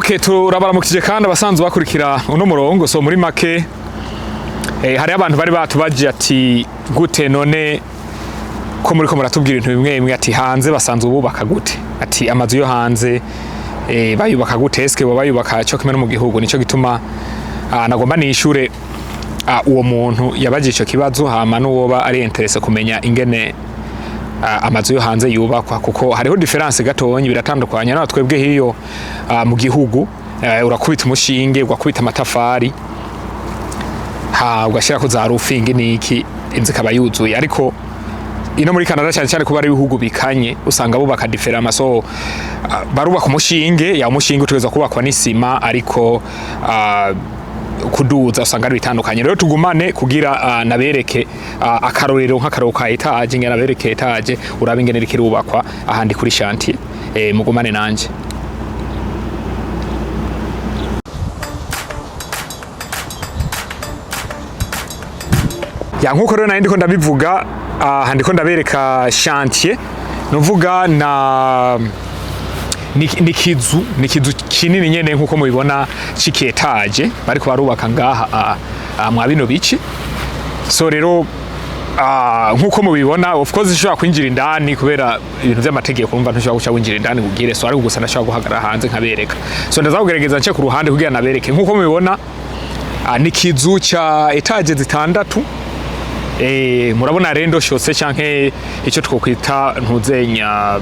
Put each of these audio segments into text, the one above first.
Okay, turabaramukije kandi abasanzwe bakurikira uno murongo. So muri make hari abantu bari batubaje ati gute none ko muri ko muratubwira ibintu bimwe bimwe ati hanze basanzwe bubaka gute, ati amazu yo hanze bayubaka gute, eske bo bayubaka cyo kimwe no mu gihugu. Nico gituma nagomba nishure uwo muntu yabaje ico kibazo, hama n'uwoba ari interesse kumenya ingene amazu yo hanze yubakwa, kuko hariho difference gatonyi, biratandukanye na twebwe hiyo mu gihugu. Urakubita umushinge, ugakubita amatafari, ugashira ko za roofing niki inzi kaba yuzuye. Ariko ino muri Canada cyane cyane kuba ari ibihugu bikanye, usanga bubaka different. So barubaka umushinge, ya umushinge utugeza kubakwa n'isima, ariko kuduza usanga ari bitandukanye. Rero tugumane kugira nabereke akarorero nk'akaroro ka etage, ngena nabereke etage uraba ingene rikirubakwa ahandi kuri chantier. Mugumane nanje. Ya nkuko rero nari ndiko ndabivuga, handiko ndabereka chantier, nuvuga na nikizu kinini nyene nkuko mubibona cikietage bariko barubaka ngaha mwa bino bici. So rero nkuko mubibona, of course ishobora kwinjira indani kubera ibintu by'amategeko, kumva ntushobora guca winjira indani kugire. So ariko gusa ndashobora guhagarara hanze nkabereka. So ndaza kugerageza nce ku ruhande kugira nabereke. Nkuko mubibona nikizu ca etage zitandatu. Murabona rendo shose canke ico twokwita ntuzenya,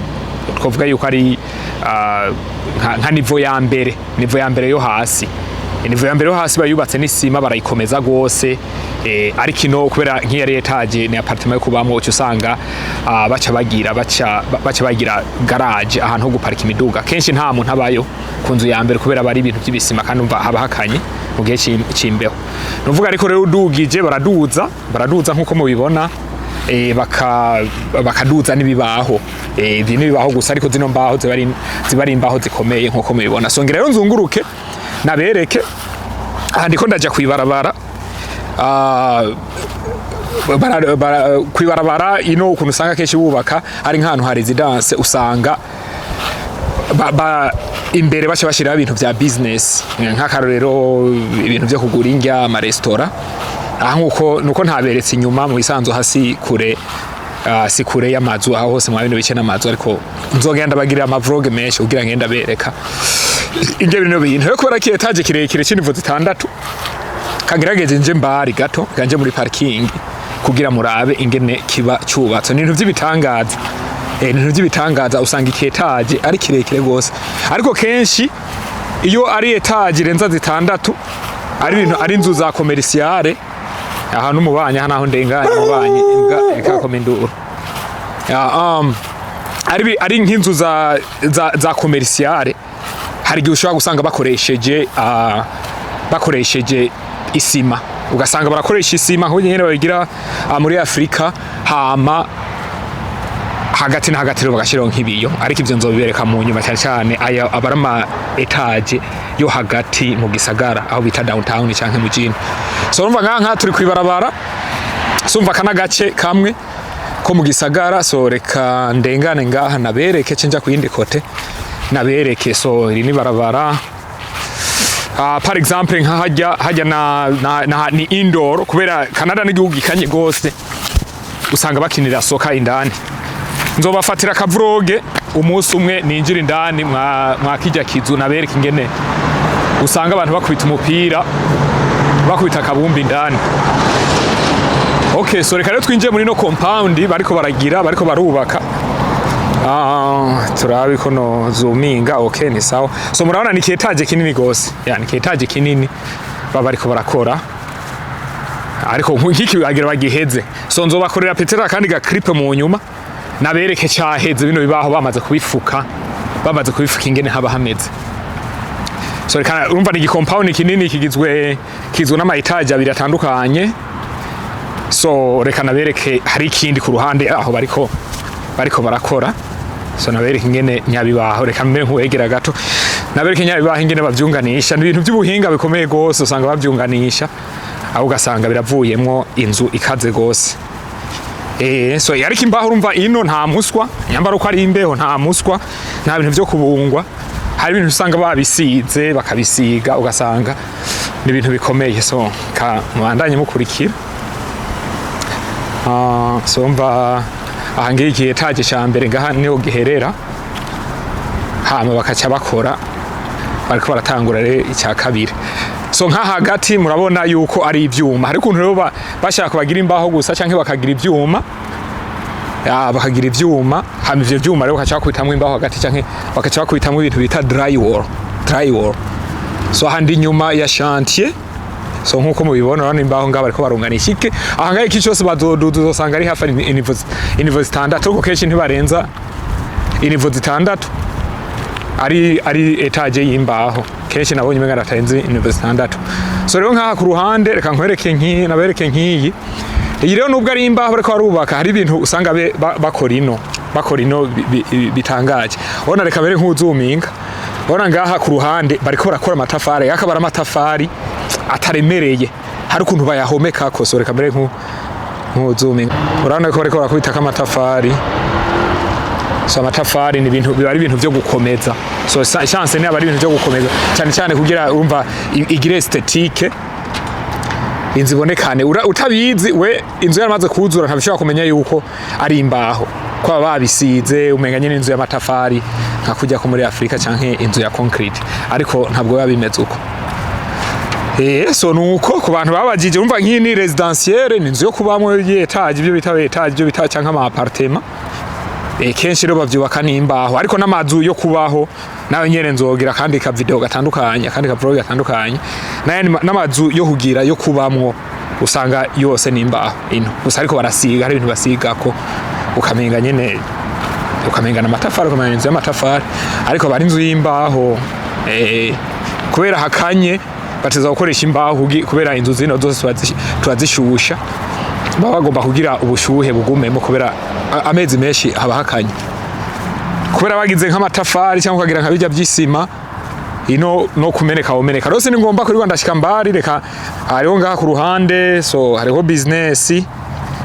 twovuga yuko ari nka niveau ya mbere yo hasi. Niveau ya mbere yo hasi bayubatse n'isima, barayikomeza gose. Ariko ino kubera nk'iyari etage ni apartment yo kubamwo, cyo usanga baca bagira garage, ahantu ho guparika imiduga. Kenshi nta muntu abayo kunzu ya mbere kubera bari ibintu by'ibisima, kandi umva haba hakanye mu gihe c'imbeho. Nuvuga ariko rero udugije baraduza nkuko mubibona, bakaduza n'ibibaho. Ibi nibibaho gusa, ariko zino mbaho zibari imbaho zikomeye nkuko mubibona. So ngira rero nzunguruke nabereke handiko ndaja kwibarabara. Kwibarabara ino ukuntu usanga kenshi bubaka ari nk'ahantu ha residence, usanga imbere baca bashira ibintu vya business, nk'akarorero ibintu vyo kugura indya, ama restaurant. Nuko ntaberetse inyuma mu bisanzwe hasi kure, si kure y'amazu aho hose mu bino bice n'amazu. Ariko nzogenda bagirira ama vlog menshi kugira ngenda bereka inge bino bintu. Yo kubera ki etage kirekire c'inivo zitandatu, kagerageje nje mbari gato ganje muri parking kugira murabe ingene kiba cyubatse. Ni ibintu by'ibitangaza, ibintu by'ibitangaza. Usanga iki etage ari kirekire gose, ariko kenshi iyo ari etage renza zitandatu ari ibintu ari inzu za commerciale, ahantu mubanye hanaho ndenganye mubanye ka komenduro. Ari nk'inzu za commerciale, hari gihe ushobora gusanga bakoresheje isima, ugasanga barakoresha isima nko nyene babigira muri Afrika, hama hagati na hagati bagashiraho nk'ibiyo. Ariko ivyo nzobibereka mu nyuma cyane cyane aya abarama etage yo hagati mu gisagara aho bita downtown canke mu jini. So urumva nka turi kwibarabara, sumva kana gace kamwe ko mu gisagara. So reka ndengane ngaha nabereke cenja kuyindi kote nabereke. So iri ni barabara, par exemple nka hajya na ni indoor, kubera Canada n'igihugu gikanye gose, usanga bakinira soka indani. Nzobafatira kavroge umunsi umwe ninjira indani mwa kijya kizu nabereke ingene usanga abantu bakubita umupira, bakubita kabumbi indani. Okay, so reka rero twinjiye muri no compound bariko barubaka. Turabi ko no zoominga. Okay, ni sawa. So murabona ni etage kinini gose, yani etage kinini bariko barakora, ariko nk'iki bagira bagiheze. So nzobakorera petera kandi ga clip mu nyuma nabereke cyaheze bino bibaho bamaze kubifuka ingene haba hameze. So reka urumva ni compound kinini kigizwe n'ama etage abiri atandukanye. So reka nabereke hari ikindi ku ruhande aho bariko barakora. So nabereke ingene nyabibaho, reka mbere nkuegera gato nabereke nyabibaho ingene bavyunganisha. Ni ibintu by'ubuhinga bikomeye gose, usanga bavyunganisha aho ugasanga biravuyemwo inzu ikaze gose. So yariko imbaho urumva ino nta muswa, nyambaro ko ari imbeho nta muswa, nta bintu byo kubungwa. hari ibintu usanga babisize bakabisiga ugasanga ni ibintu bikomeye. So mwandanye mukurikira. So mva ahangiye igihe etaje ca mbere ngaha niho giherera, hama bakaca bakora bariko baratangura rero icya kabiri. So nka hagati murabona yuko ari ivyuma, hari kuntu rero bashaka kubagira imbaho gusa canke bakagira ivyuma, bakagira ivyuma, hama ivyo vyuma rero bakaca bakubitamwo imbaho hagati canke bakaca bakubitamwo ibintu bita drywall. So handi nyuma ya chantier, so nkuko mubibona urabona imbaho ngaho bariko barunganisha iki ahangaye iki cyose bazosanga ari hafi inivo zitandatu, kuko kenshi ntibarenza inivo zitandatu ari etage y'imbaho, kenshi nabonye umenga atarenze inivo zitandatu. So rero nkaha ku ruhande reka nkwereke nk'iyi, iyi rero nubwo ari imbaho bariko barubaka, hari ibintu usanga bakora ino bitangaje. Ubona reka bere nk'uzuminga, ubona ngaha ku ruhande bariko barakora amatafari, akabara amatafari ataremereye, hari ukuntu bayahomeka ko. So reka bere nk'uzuminga, urabona ko bariko barakubita amatafari. So amatafari ni ibintu biba ari ibintu byo gukomeza. So chance ni abari ibintu byo gukomeza cyane cyane kugira urumva igire esthétique, inzu ibonekane. Utabizi we inzu yaramaze kuzura ntabishobora kumenya yuko ari imbaho, kwa babisize umenga nyine inzu y'amatafari nka kujya ko muri Afrika canke inzu ya concrete, ariko ntabwo biba bimeze uko. So nuko ku bantu babajije urumva nk'iyi ni residentielle, ni inzu yo kubamwe y'etage, ibyo bita etage, ibyo bita canke ama appartement. Kenshi rero bavyubaka n'imbaho, ariko n'amazu yo kubaho nawe nyene nzogira kandi ka video gatandukanye, kandi ka vlog gatandukanye, n'amazu yo kugira yo kubamwo usanga yose n'imbaho ino gusa, ariko barasiga, hari ibintu basigako ukamenga nyene, ukamenga n'amatafari, ukamenga inzu y'amatafari, ariko bari inzu y'imbaho. Kubera hakanye bateza gukoresha imbaho kubera inzu zino zose turazishusha, baba bagomba kugira ubushuhe bugumemo kubera amezi menshi haba hakanye. Kubera bagize nk'amatafari cyangwa ukagira nka bijya by'isima ino no kumeneka omeneka, rose ni ngomba kuri Rwanda shikambari. Reka hariho ngaha ku ruhande, so hariho business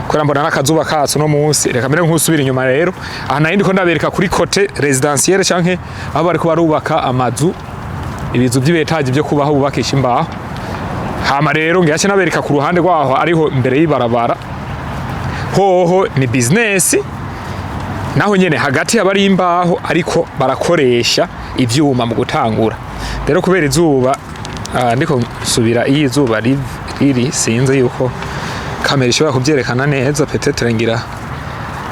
kubera mbona n'akazuba katso no munsi. Reka mbere nk'usubira inyuma rero, aha nayindi ko ndabereka kuri côté residentielle canke abo bariko barubaka amazu, ibizu by'ibetaje byo kubaho bubakisha imbaho. Hama rero ngiyace nabereka ku ruhande rwaho ariho imbere y'ibarabara, hoho ni business naho nyene hagati habari imbaho, ariko barakoresha ivyuma mu gutangura. Rero kubera izuba ndiko subira iyi zuba riri sinze yuko kamera ishobora kubyerekana neza, peut-être ngira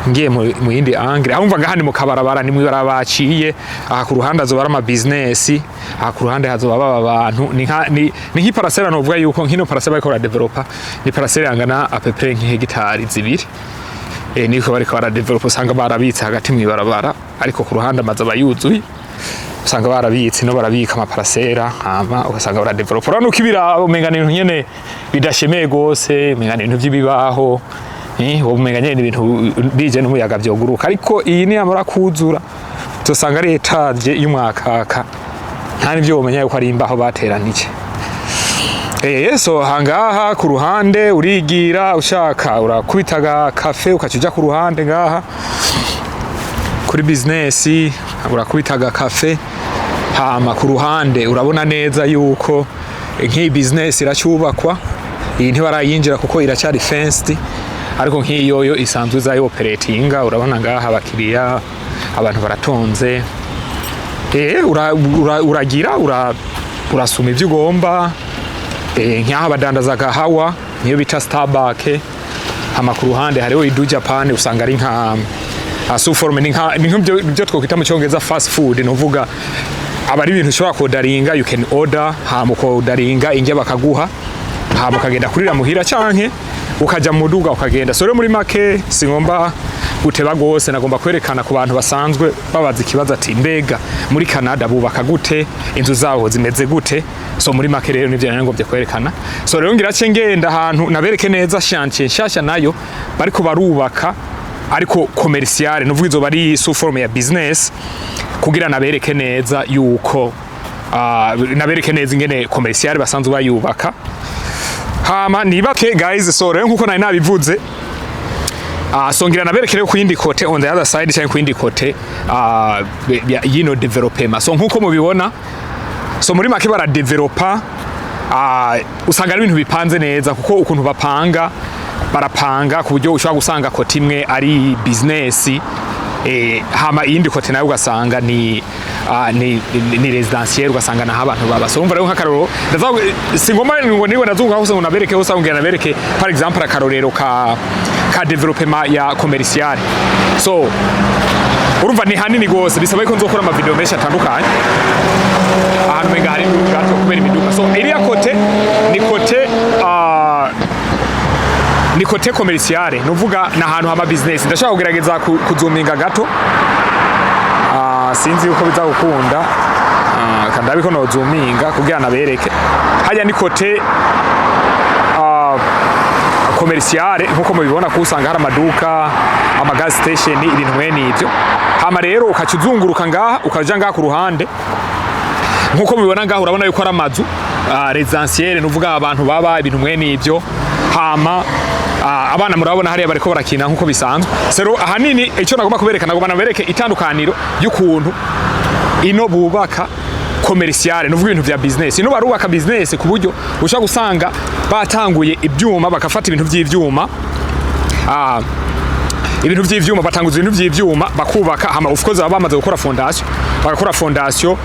ngiye mu yindi angle. Ahumva ngahandi mu kabarabara ni mwibara baciye, aha ku ruhande azoba ari ama business, aha ku ruhande hazoba baba abantu. Ni nk'iparasera novuga yuko nkino parasera bariko bara developer, ni parasera yangana à peu près nk'hegitari zibiri. Niko bariko bara developer, usanga barabitse hagati mw'ibarabara, ariko ku ruhande amazu abayuzuye usanga barabitse no barabika ama parasera, hama ugasanga bara developer. Urano kibira umenga ni nyene bidashemeye gose, umenga ni ibintu by'ibibaho, umenga nyene ibintu bije n'umuyaga byoguruka. Ariko iyi ni amara kuzura tosanga ari etage y'umwakaka, nta nivyo umenya yuko ari imbaho bateranije. So hangaha ku ruhande urigira ushaka urakubitaga cafe ukacuja ku ruhande ngaha kuri business, urakubitaga cafe. Hama ku ruhande urabona neza yuko nk'iyi business iracyubakwa, iyi ntibarayinjira kuko iracyari fenced, ariko nk'iyoyo isanzwe za operatinga. Urabona ngaha abakiriya, abantu baratonze. Uragira urasuma ivyo ugomba, nk'aha badandaza gahawa niyo bita Starbucks. Hama ku ruhande hariho Idu Japan, usanga ari nka asuforme, ni nk'ibyo twokwita mu cyongereza fast food. Novuga abari ibintu ushobora kodaringa, you can order, hama kodaringa inge bakaguha, hama ukagenda kurira muhira canke ukaja mu duga ukagenda. So rero muri make singomba guteba gose, nagomba kwerekana ku bantu basanzwe babaza ikibazo ati mbega muri Canada bubaka gute, inzu zaho zimeze gute. So muri make rero nivyo nangomvye kwerekana. So rero ngira ngenda ahantu nabereke neza chantier nshasha nayo bariko barubaka, ariko commercial, nuvuga izo bari sous forme ya business, kugira nabereke neza yuko nabereke neza ingene commercial basanzwe bayubaka. Hama nibake guys, so rero nkuko nari nabivuze, songera naberekere ku yindi kote on the other side cyangwa ku yindi kote yino development. So nkuko mubibona, so muri make bara developer usanga ari ibintu bipanze neza kuko ukuntu barapanga ku buryo ushobora gusanga kote imwe ari business hama iyindi kote nayo ugasanga ni residentiel, ugasanga naho abantu baba. So umva rero nk'akaroro ndavuga singoma ngo niwe nazunga hose ngo nabereke hose ngo nabereke par exemple akarorero ka development ya commercial. So urumva ni hanini gose, bisaba ko nzokora ama video menshi atandukanye ahantu menga hari gato kubera imiduka. So iriya kote ni kote commercial, nuvuga na hantu hama business. Ndashaka kugerageza kuzuminga gato, sinzi uko bizagukunda, kandabi ko no zuminga kugira nabereke. Hajya ni kote commercial nkuko mubibona ko usanga hari amaduka, ama gas station, ibintu mwene ibyo. Hama rero ukacuzunguruka ngaha ukaja ngaha ku ruhande nkuko mubibona ngaha urabona yuko ari amazu residentiel, nuvuga abantu baba ibintu mwene ibyo. Hama abana murabona hariya bariko barakina nkuko bisanzwe. Sero ahanini icyo nagomba kubereka, nagomba nabereke itandukaniro y'ukuntu ino bubaka commercial, nuvuga ibintu vya business. Ino barubaka business ku buryo ushaka gusanga batanguye ibyuma, bakafata ibintu by'ivyuma, ibintu by'ivyuma batanguza ibintu by'ivyuma bakubaka. Hama of course bamaze gukora fondation, bagakora fondation,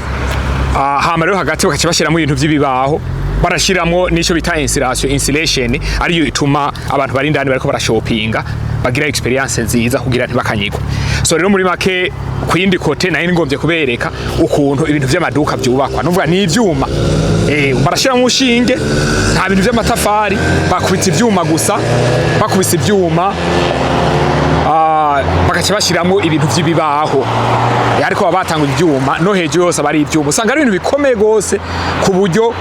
hama rero hagati bakaca bashiramo ibintu by'ibibaho, barashiramo nico bita insulation, ariyo ituma abantu bari ndani bariko barashopinga bagira experience nziza kugira ntibakanyigwa. So rero muri make ku yindi kote nayo ngombye kubereka ukuntu ibintu by'amaduka byubakwa, nuvuga ni ivyuma barashira mu shinge, nta bintu by'amatafari, bakubita ivyuma gusa, bakubisa ivyuma bakaca bashiramo ibintu by'ibibaho, ariko babatanga ibyuma no hejuru yose bari ibyuma. Usanga ari ibintu bikomeye gose ku buryo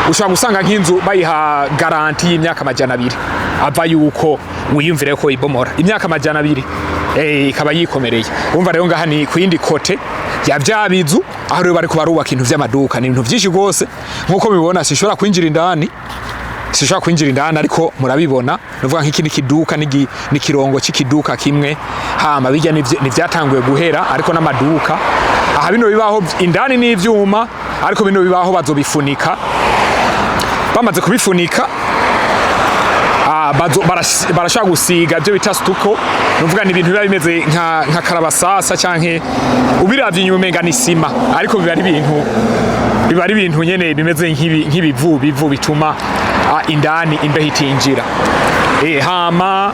ushobora gusanga nk'inzu bayiha garanti y'imyaka 200 ava yuko wiyumvire ko ibomora imyaka 200 ikaba yikomereye. Umva rero ngaha ni ku yindi kote ya byabizu, aho rero bari kubarubaka ibintu by'amaduka, ni ibintu byinshi gose nkuko mubibona. Sishobora kwinjira indani ariko murabibona, nuvuga nk'iki nikiduka ni kirongo cy'ikiduka kimwe. Hama bijya nivyatanguye guhera, ariko n'amaduka aha bino bibaho indani n'ivyuma, ariko bino bibaho bazobifunika. Bamaze kubifunika barashaka gusiga byo bita stuko, nuvuga ni ibintu biba bimeze nka karabasasa canke ubiravye inyuma umenga ni sima, ariko biba ari ibintu nyene bimeze nk'ibivu bituma indani imbeho itinjira. Hama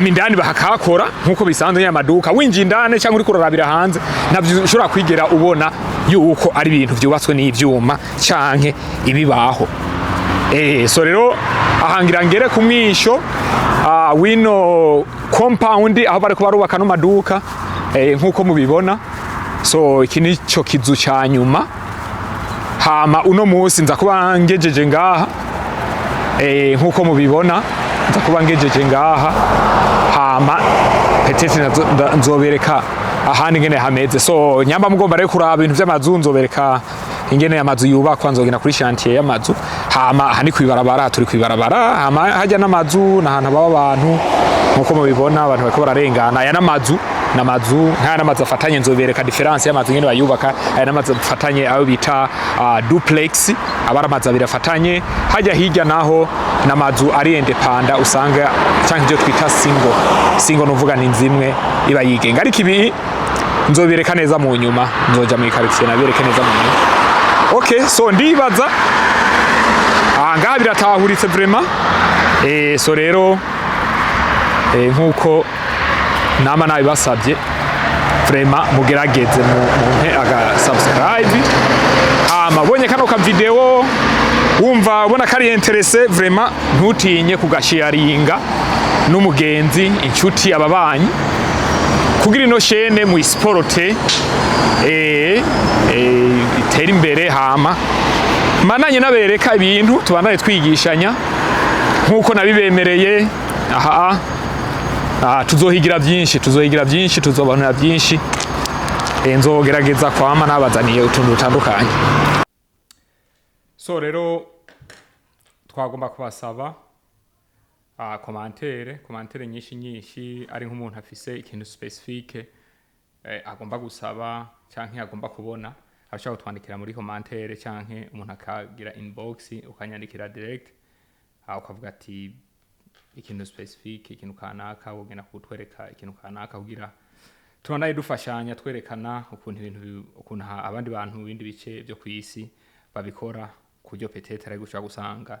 indani bahakakora nkuko bisanzwe y'amaduka. Winjiye indani cyangwa uri kurarabira hanze navyo ushobora kwigera ubona yuko ari ibintu byubatswe n'ivyuma canke ibibaho. So rero ahangira ngere ku mwisho wino compound aho bari kubarubaka no maduka nkuko mubibona. So iki nico kizu ca nyuma. Hama uno munsi nza kuba ngejeje ngaha nkuko mubibona, nza kuba ngejeje ngaha. Hama petete nzobereka ahandi ngene hameze. So nyamba mugomba rero kuraba ibintu by'amazu, nzobereka ingene amazu yubakwa, nzogena kuri chantier y'amazu. Hama hani kwibarabara, turi kwibarabara, hama hajya n'amazu n'ahantu baba abantu nkuko mubibona, abantu bariko bararengana. Aya n'amazu nta n'amazu afatanye, nzobereka difference y'amazu ngene bayubaka. Aya n'amazu afatanye ayo bita duplex, abara amazu abiri afatanye. Hajya hirya naho n'amazu ari independent, usanga cyangwa ibyo twita single nuvuga ni nzimwe iba yigenga. Ariko ibi nzobereka neza mu nyuma, nzoja mu quartier nabereke neza mu nyuma. Okay, so ndibaza ngaha biratahuritse vraiment. So rero nkuko nama nabibasabye vraiment mugerageze mumpe aga subscribe. Mabonye kano ka video wumva ubona kari interesse vraiment, ntutinye kugasharinga n'umugenzi, inshuti, ababanyi, kugira ino chaîne mu sporte itera imbere. Hama mananye nabereka ibintu tubanaye twigishanya nkuko nabibemereye. Tuzohigira byinshi, tuzobanura byinshi. Nzogerageza kwama nabazaniye utuntu dutandukanye. So rero twagomba kubasaba komantere nyinshi ari nk'umuntu afise ikintu specifique agomba gusaba canke agomba kubona ashaka kutwandikira muri komantere canke umuntu akagira inbox ukanyandikira direct ukavuga ati ikintu specifique ikintu kanaka wogena kutwereka ikintu kanaka kugira turanaye dufashanya twerekana ukuntu abandi bantu bindi bice byo kwisi babikora kuryo petete ari gushaka gusanga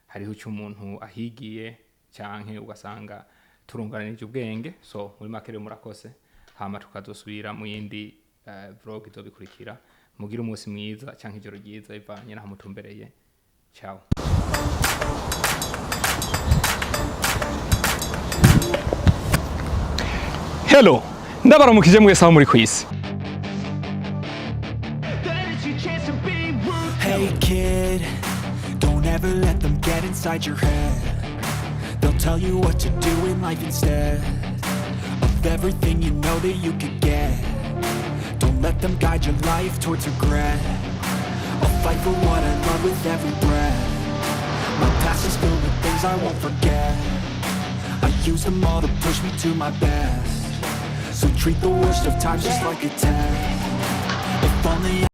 hariho cyo umuntu ahigiye canke ugasanga turunganije ubwenge. So muri makere murakose hama tukazosubira mu yindi vlog izobikurikira. Mugira umunsi mwiza canke ijoro ryiza ivanye naho mutumbereye. Ciao. Hello, ndabaramukije mwese aho muri kwisi. Hey kid, don't ever let them get inside your head. They'll tell you what to do in life instead of everything you know that you could get. Don't let them guide your life towards regret. I'll fight for what I love with every breath. My past is filled with things I won't forget. I use them all to push me to my best. So treat the worst of times just like a test. If only